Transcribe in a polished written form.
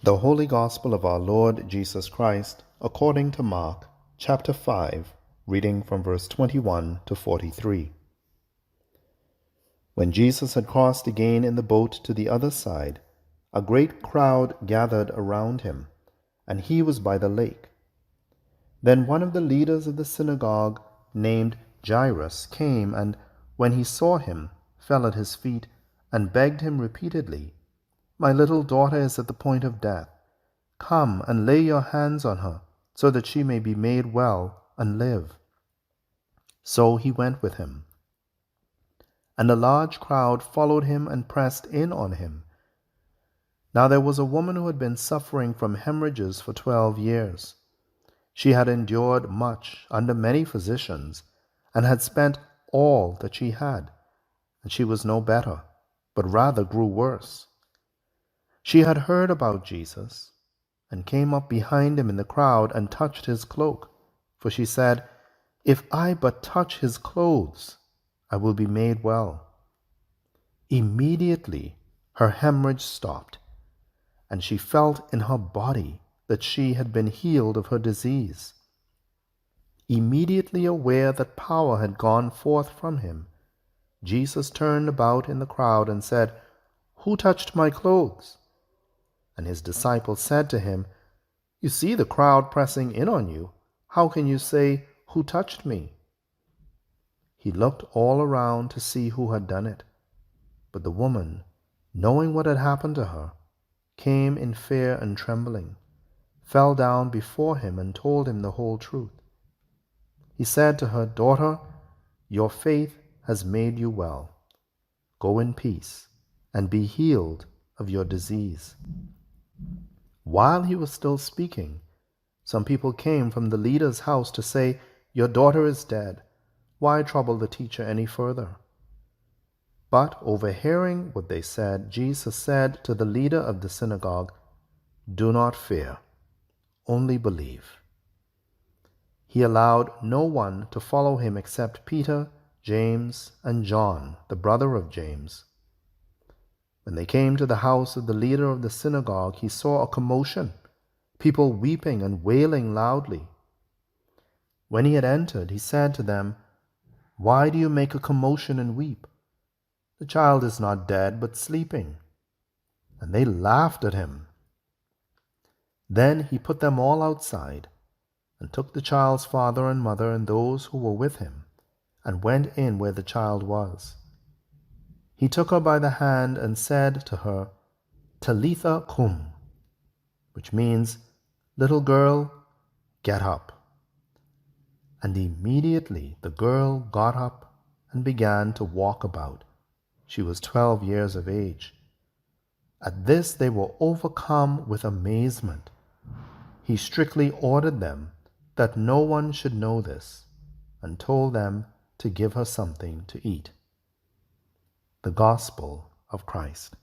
The Holy Gospel of our Lord Jesus Christ, according to Mark, chapter 5, reading from verse 21 to 43. When Jesus had crossed again in the boat to the other side, a great crowd gathered around him, and he was by the lake. Then one of the leaders of the synagogue, named Jairus, came, and when he saw him, fell at his feet and begged him repeatedly, "My little daughter is at the point of death. Come and lay your hands on her, so that she may be made well and live." So he went with him. And a large crowd followed him and pressed in on him. Now there was a woman who had been suffering from hemorrhages for 12 years. She had endured much under many physicians, and had spent all that she had, and she was no better, but rather grew worse. She had heard about Jesus, and came up behind him in the crowd and touched his cloak, for she said, "If I but touch his clothes, I will be made well." Immediately her hemorrhage stopped, and she felt in her body that she had been healed of her disease. Immediately aware that power had gone forth from him, Jesus turned about in the crowd and said, "Who touched my clothes?" And his disciples said to him, "You see the crowd pressing in on you. How can you say, 'Who touched me?'" He looked all around to see who had done it. But the woman, knowing what had happened to her, came in fear and trembling, fell down before him and told him the whole truth. He said to her, "Daughter, your faith has made you well. Go in peace and be healed of your disease." While he was still speaking, some people came from the leader's house to say, "Your daughter is dead. Why trouble the teacher any further?" But overhearing what they said, Jesus said to the leader of the synagogue, "Do not fear, only believe." He allowed no one to follow him except Peter, James, and John, the brother of James. When they came to the house of the leader of the synagogue, he saw a commotion, people weeping and wailing loudly. When he had entered, he said to them, "Why do you make a commotion and weep? The child is not dead, but sleeping." And they laughed at him. Then he put them all outside, and took the child's father and mother and those who were with him, and went in where the child was. He took her by the hand and said to her, "Talitha cum," which means, "Little girl, get up." And immediately the girl got up and began to walk about. She was 12 years of age. At this they were overcome with amazement. He strictly ordered them that no one should know this, and told them to give her something to eat. The Gospel of Christ.